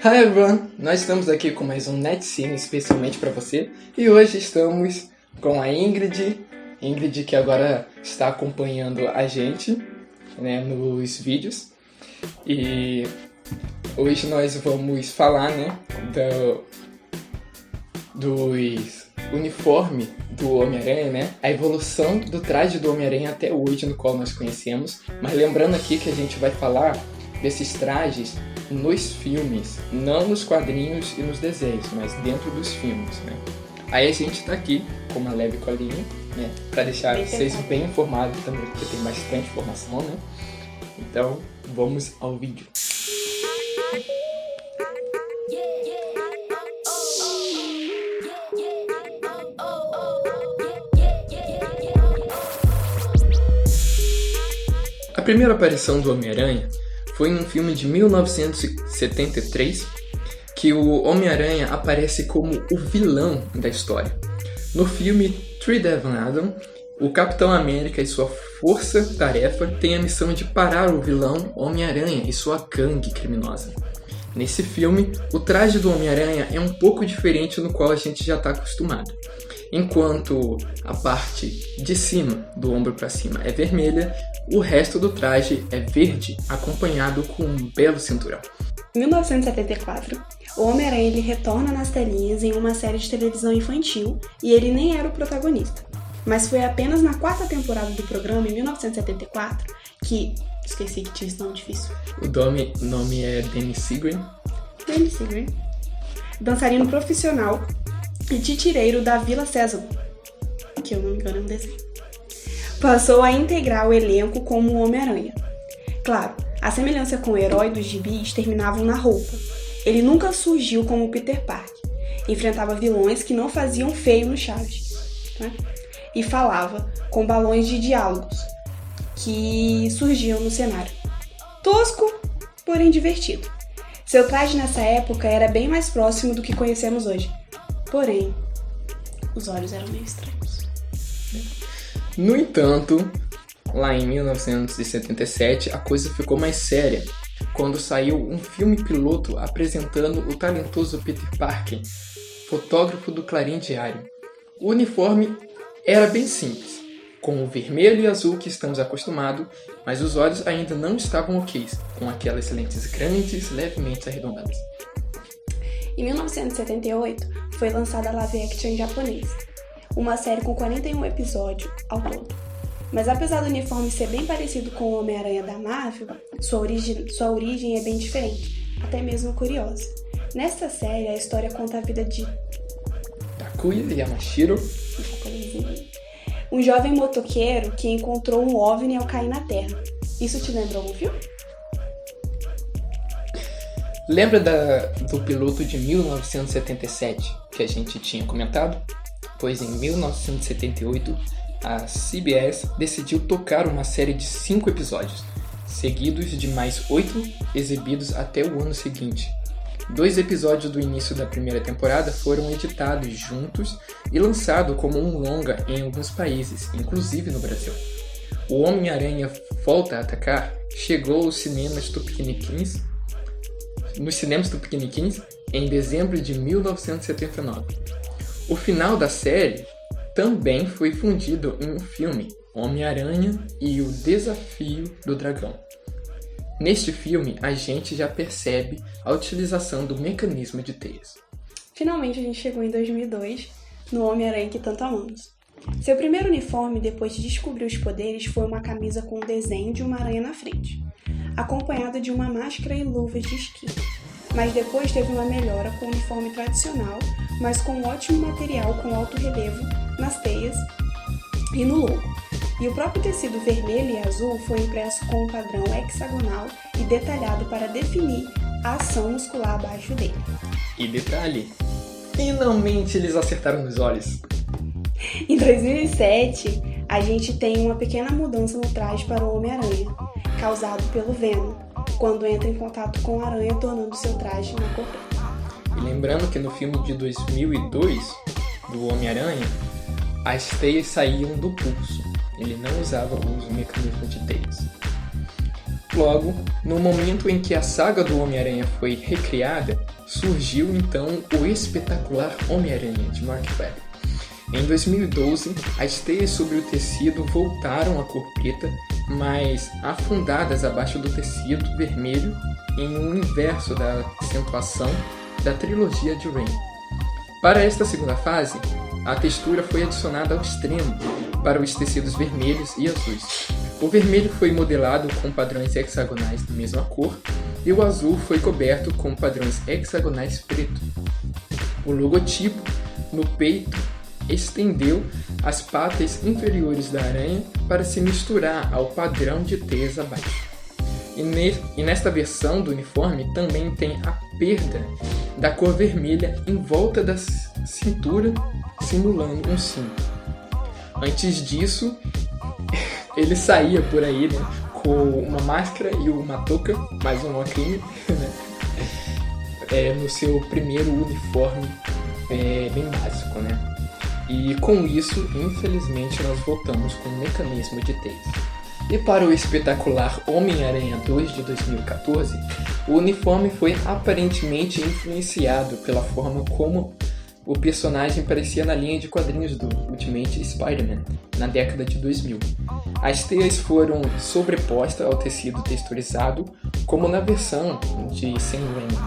Hi everyone! Nós estamos aqui com mais um Netcine especialmente para você e hoje estamos com a Ingrid que agora está acompanhando a gente, né, nos vídeos, e hoje nós vamos falar, né, dos uniforme do Homem-Aranha, né, a evolução do traje do Homem-Aranha até hoje no qual nós conhecemos, mas lembrando aqui que a gente vai falar desses trajes nos filmes, não nos quadrinhos e nos desenhos, mas dentro dos filmes, né? Aí a gente tá aqui com uma leve colinha, né? Pra deixar vocês bem informados também, porque tem bastante informação, né? Então, vamos ao vídeo. A primeira aparição do Homem-Aranha foi em um filme de 1973, que o Homem-Aranha aparece como o vilão da história. No filme Three Devil Adam, o Capitão América e sua força-tarefa têm a missão de parar o vilão Homem-Aranha e sua gangue criminosa. Nesse filme, o traje do Homem-Aranha é um pouco diferente no qual a gente já está acostumado. Enquanto a parte de cima, do ombro para cima, é vermelha, o resto do traje é verde, acompanhado com um belo cinturão. Em 1974, o Homem-Aranha ele retorna nas telinhas em uma série de televisão infantil e ele nem era o protagonista. Mas foi apenas na quarta temporada do programa, em 1974, que... esqueci que tinha esse nome difícil. O nome é Dennis Sigrin. Dennis Sigrin. Dançarino profissional e titireiro da Vila Sésamo, que eu não me engano é um desenho. Passou a integrar o elenco como o Homem-Aranha. Claro, a semelhança com o herói dos gibis terminavam na roupa. Ele nunca surgiu como Peter Parker. Enfrentava vilões que não faziam feio no Chaves, né? E falava com balões de diálogos que surgiam no cenário. Tosco, porém divertido. Seu traje nessa época era bem mais próximo do que conhecemos hoje. Porém, os olhos eram meio estranhos. No entanto, lá em 1977, a coisa ficou mais séria, quando saiu um filme piloto apresentando o talentoso Peter Parker, fotógrafo do Clarim Diário. O uniforme era bem simples, com o vermelho e azul que estamos acostumados, mas os olhos ainda não estavam ok, com aquelas lentes grandes, levemente arredondadas. Em 1978, foi lançada a live action em japonês, uma série com 41 episódios ao todo. Mas apesar do uniforme ser bem parecido com o Homem-Aranha da Marvel, sua origem é bem diferente, até mesmo curiosa. Nesta série, a história conta a vida de Takuya Yamashiro, um jovem motoqueiro que encontrou um OVNI ao cair na Terra. Isso te lembra algum filme? Lembra do piloto de 1977 que a gente tinha comentado? Pois em 1978, a CBS decidiu tocar uma série de 5 episódios, seguidos de mais 8 exibidos até o ano seguinte. 2 episódios do início da primeira temporada foram editados juntos e lançados como um longa em alguns países, inclusive no Brasil. O Homem-Aranha Volta a Atacar chegou aos cinemas Tupiniquins em dezembro de 1979. O final da série também foi fundido em um filme, Homem-Aranha e o Desafio do Dragão. Neste filme, a gente já percebe a utilização do mecanismo de teias. Finalmente a gente chegou em 2002, no Homem-Aranha que tanto amamos. Seu primeiro uniforme, depois de descobrir os poderes, foi uma camisa com o desenho de uma aranha na frente, acompanhado de uma máscara e luvas de esqui. Mas depois teve uma melhora com o uniforme tradicional, mas com um ótimo material com alto relevo nas teias e no logo. E o próprio tecido vermelho e azul foi impresso com um padrão hexagonal e detalhado para definir a ação muscular abaixo dele. E detalhe, finalmente eles acertaram nos olhos. Em 2007, a gente tem uma pequena mudança no traje para o Homem-Aranha, causado pelo Venom, quando entra em contato com a aranha, tornando seu traje na cor preta. E lembrando que no filme de 2002, do Homem-Aranha, as teias saíam do pulso. Ele não usava o mecanismo de teias. Logo, no momento em que a saga do Homem-Aranha foi recriada, surgiu então o espetacular Homem-Aranha de Mark Webb. Em 2012, as teias sobre o tecido voltaram à cor preta, mas afundadas abaixo do tecido vermelho em um inverso da acentuação da trilogia de Raimi. Para esta segunda fase, a textura foi adicionada ao extremo para os tecidos vermelhos e azuis. O vermelho foi modelado com padrões hexagonais da mesma cor e o azul foi coberto com padrões hexagonais preto. O logotipo no peito estendeu as patas inferiores da aranha para se misturar ao padrão de teias abaixo. E nesta versão do uniforme também tem a perda da cor vermelha em volta da cintura, simulando um cinto. Antes disso, ele saía por aí, né, com uma máscara e uma touca, mais um óculos, né, no seu primeiro uniforme bem básico, né? E com isso, infelizmente, nós voltamos com um mecanismo de teias. E para o espetacular Homem-Aranha 2 de 2014, o uniforme foi aparentemente influenciado pela forma como o personagem parecia na linha de quadrinhos do Ultimate Spider-Man, na década de 2000. As teias foram sobrepostas ao tecido texturizado, como na versão de Sam Raimi.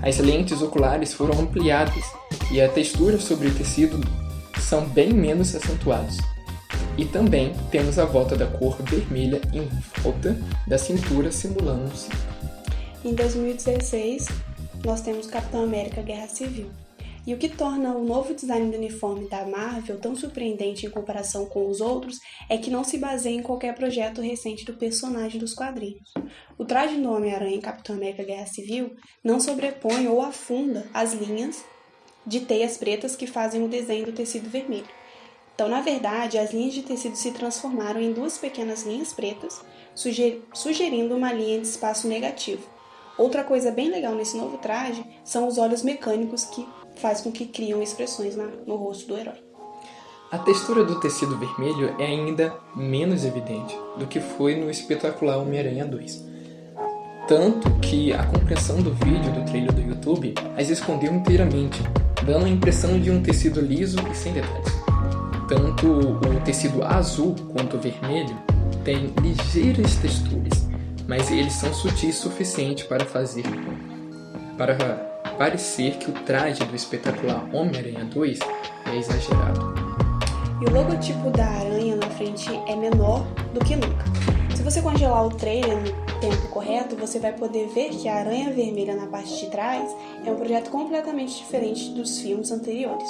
As lentes oculares foram ampliadas e a textura sobre o tecido são bem menos acentuados. E também temos a volta da cor vermelha em volta da cintura, simulando um cinto. Em 2016, nós temos Capitão América Guerra Civil. E o que torna o novo design do uniforme da Marvel tão surpreendente em comparação com os outros é que não se baseia em qualquer projeto recente do personagem dos quadrinhos. O traje do Homem-Aranha em Capitão América Guerra Civil não sobrepõe ou afunda as linhas de teias pretas que fazem o desenho do tecido vermelho. Então, na verdade, as linhas de tecido se transformaram em duas pequenas linhas pretas, sugerindo uma linha de espaço negativo. Outra coisa bem legal nesse novo traje são os olhos mecânicos que faz com que criam expressões no rosto do herói. A textura do tecido vermelho é ainda menos evidente do que foi no espetacular Homem-Aranha 2. Tanto que a compressão do vídeo do trailer do YouTube as escondeu inteiramente, dando a impressão de um tecido liso e sem detalhes. Tanto o tecido azul quanto o vermelho têm ligeiras texturas, mas eles são sutis o suficiente para parecer que o traje do espetacular Homem-Aranha 2 é exagerado. E o logotipo da aranha na frente é menor do que nunca. Se você congelar o trailer no tempo correto, você vai poder ver que a aranha vermelha na parte de trás é um projeto completamente diferente dos filmes anteriores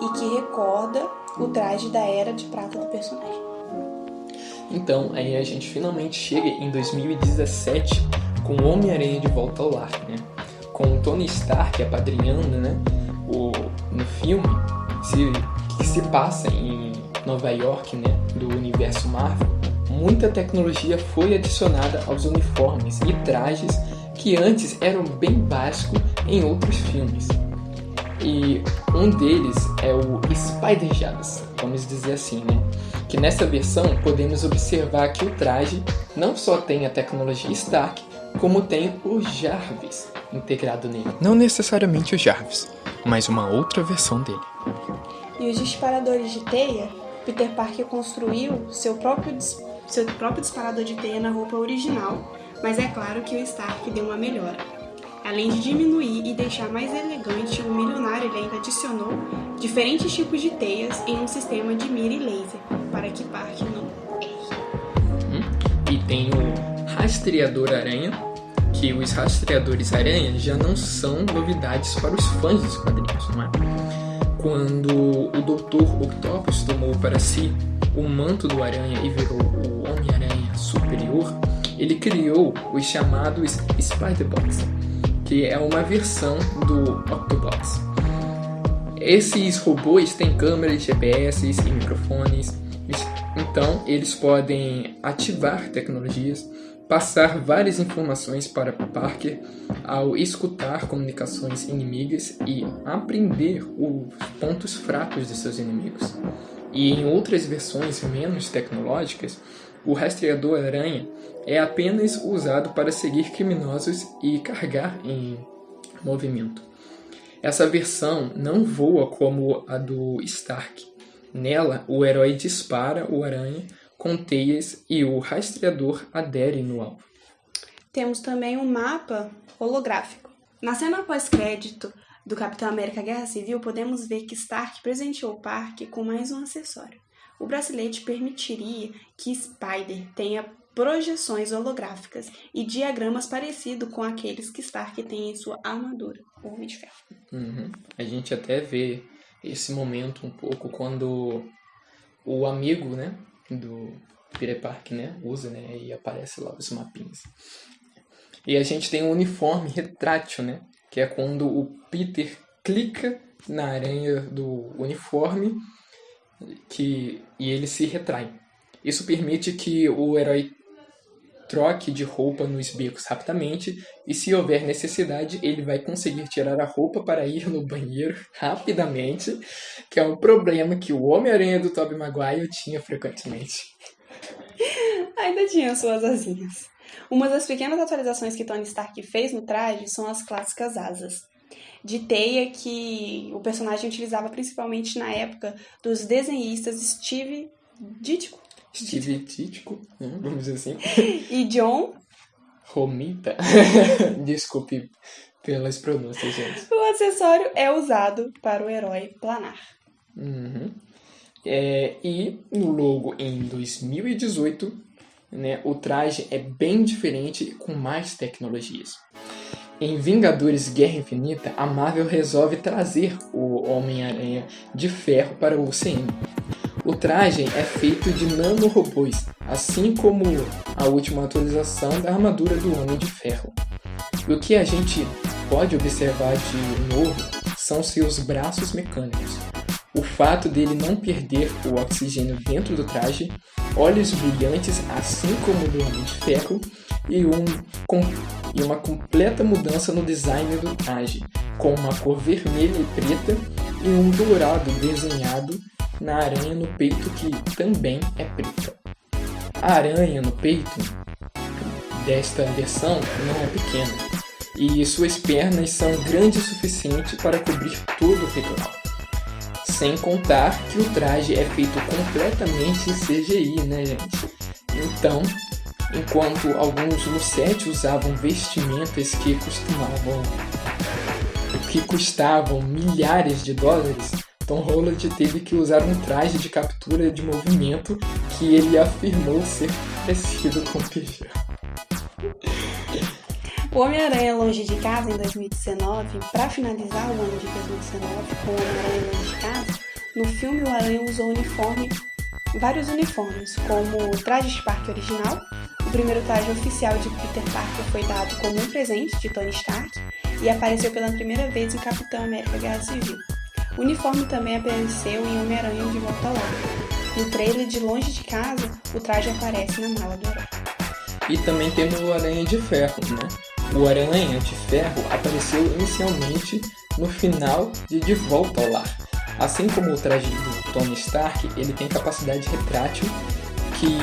e que recorda o traje da Era de Prata do personagem. Então, aí a gente finalmente chega em 2017 com o Homem-Aranha de volta ao lar, né? Com o Tony Stark apadrinhando, né? No filme que se passa em Nova York, né? Do universo Marvel, muita tecnologia foi adicionada aos uniformes e trajes que antes eram bem básicos em outros filmes. E um deles é o Spider-Jaws, vamos dizer assim, né? Que nessa versão podemos observar que o traje não só tem a tecnologia Stark, como tem o Jarvis integrado nele. Não necessariamente o Jarvis, mas uma outra versão dele. E os disparadores de teia, Peter Parker construiu seu próprio disparador de teia na roupa original, mas é claro que o Stark deu uma melhora. Além de diminuir e deixar mais elegante, o milionário ele ainda adicionou diferentes tipos de teias em um sistema de mira e laser, para que Parker não erre. E tem o Rastreador Aranha, que os Rastreadores Aranha já não são novidades para os fãs dos quadrinhos, não é? Quando o Dr. Octopus tomou para si o manto do Aranha e virou o Homem-Aranha Superior, ele criou os chamados Spider-Bots, que é uma versão do Octobox. Esses robôs têm câmeras, GPS e microfones, então eles podem ativar tecnologias, passar várias informações para Parker ao escutar comunicações inimigas e aprender os pontos fracos de seus inimigos. E em outras versões menos tecnológicas, O rastreador aranha é apenas usado para seguir criminosos e carregar em movimento. Essa versão não voa como a do Stark. Nela, o herói dispara o aranha com teias e o rastreador adere no alvo. Temos também um mapa holográfico. Na cena pós-crédito do Capitão América Guerra Civil, podemos ver que Stark presenteou o parque com mais um acessório. O bracelete permitiria que Spider tenha projeções holográficas e diagramas parecidos com aqueles que Stark tem em sua armadura, o Homem de Ferro. A gente até vê esse momento um pouco quando o amigo, né, do Peter Parker, né, usa, né, e aparece lá os mapinhas. E a gente tem um uniforme retrátil, né, que é quando o Peter clica na aranha do uniforme e ele se retrai. Isso permite que o herói troque de roupa nos becos rapidamente e, se houver necessidade, ele vai conseguir tirar a roupa para ir no banheiro rapidamente, que é um problema que o Homem-Aranha do Tobey Maguire tinha frequentemente. Ainda tinha suas asinhas. Uma das pequenas atualizações que Tony Stark fez no traje são as clássicas asas de teia que o personagem utilizava principalmente na época dos desenhistas Steve Ditko, vamos dizer assim, e John Romita. Desculpe pelas pronúncias, gente. O acessório é usado para o herói planar. E no logo em 2018, né, o traje é bem diferente com mais tecnologias. Em Vingadores Guerra Infinita, a Marvel resolve trazer o Homem-Aranha de Ferro para o UCM. O traje é feito de nanorobôs, assim como a última atualização da armadura do Homem de Ferro. E o que a gente pode observar de novo são seus braços mecânicos. O fato dele não perder o oxigênio dentro do traje, olhos brilhantes assim como o do Homem de Ferro e uma completa mudança no design do traje, com uma cor vermelha e preta e um dourado desenhado na aranha no peito, que também é preta. A aranha no peito desta versão não é pequena, e suas pernas são grandes o suficiente para cobrir todo o peitoral. Sem contar que o traje é feito completamente em CGI, né, gente? Então, enquanto alguns no set usavam vestimentas que custavam milhares de dólares, Tom Holland teve que usar um traje de captura de movimento que ele afirmou ser parecido com o pijama. O Homem-Aranha Longe de Casa, em 2019, para finalizar o ano de 2019 com o Homem-Aranha Longe de Casa, no filme o Aranha usou vários uniformes, como o traje de parque original. O primeiro traje oficial de Peter Parker foi dado como um presente de Tony Stark e apareceu pela primeira vez em Capitão América Guerra Civil. O uniforme também apareceu em Homem-Aranha de Volta ao Lar. No trailer de Longe de Casa, o traje aparece na mala do herói. E também temos o Aranha de Ferro, né? O Aranha de Ferro apareceu inicialmente no final de Volta ao Lar. Assim como o traje do Tony Stark, ele tem capacidade retrátil que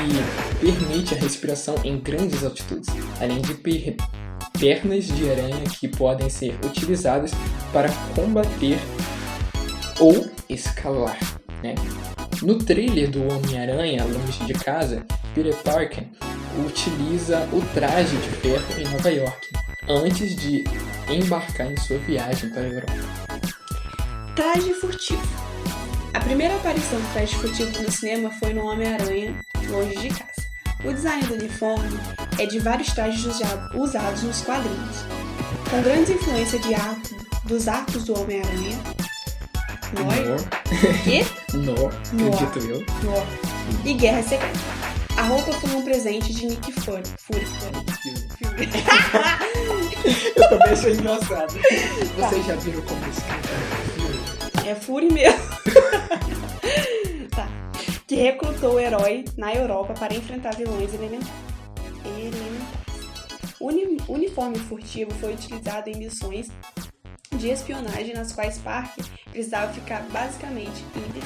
permite a respiração em grandes altitudes, além de pernas de aranha que podem ser utilizadas para combater ou escalar, né? No trailer do Homem-Aranha Longe de Casa, Peter Parker utiliza o traje de ferro em Nova York, antes de embarcar em sua viagem para a Europa. Traje furtivo. A primeira aparição do traje furtivo no cinema foi no Homem-Aranha Longe de Casa. O design do uniforme é de vários trajes usados nos quadrinhos, com grandes influências dos arcos do Homem-Aranha, e Guerra Secreta. A roupa foi um presente de Nick Fury. Eu também achei engraçado. Vocês já viram como escrito Fury? É Fury mesmo. Tá. Que recrutou o herói na Europa para enfrentar vilões elementares. O uniforme furtivo foi utilizado em missões de espionagem nas quais Parker precisava ficar basicamente invisível.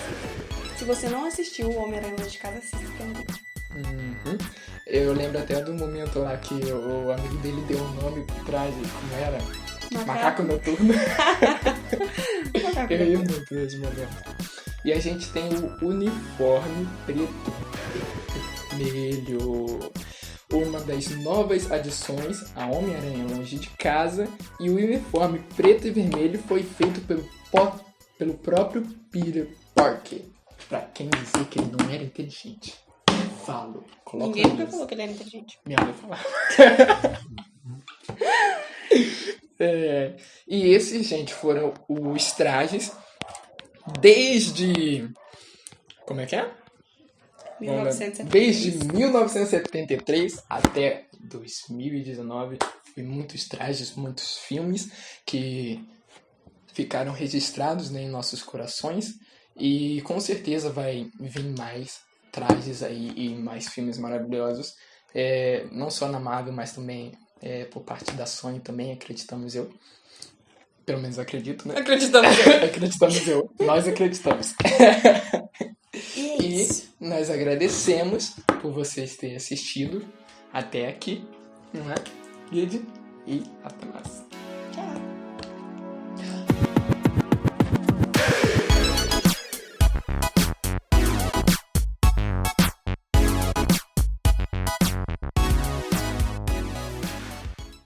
Se você não assistiu o Homem-Aranha Longe de Casa, assista, que é um vídeo. Uhum. Eu lembro até do momento lá que o amigo dele deu um nome pro traje, como era? Macaco Noturno. Eu ri muito nesse momento. E a gente tem o uniforme preto e vermelho. Uma das novas adições a Homem-Aranha Longe de Casa. E o uniforme preto e vermelho foi feito pelo próprio Peter Parker. Pra quem dizer que ele não era inteligente. Falo. Ninguém nunca falou que ele era inteligente. Minha mãe falava. E esses, gente, foram os trajes desde... Como é que é? 1973. Desde 1973 até 2019. Foi muitos trajes, muitos filmes que ficaram registrados, né, em nossos corações. E com certeza vai vir mais trajes aí e mais filmes maravilhosos. Não só na Marvel, mas também por parte da Sony também, acreditamos eu. Pelo menos acredito, né? Acreditamos eu. Nós acreditamos. E nós agradecemos por vocês terem assistido até aqui. Não é? E até mais.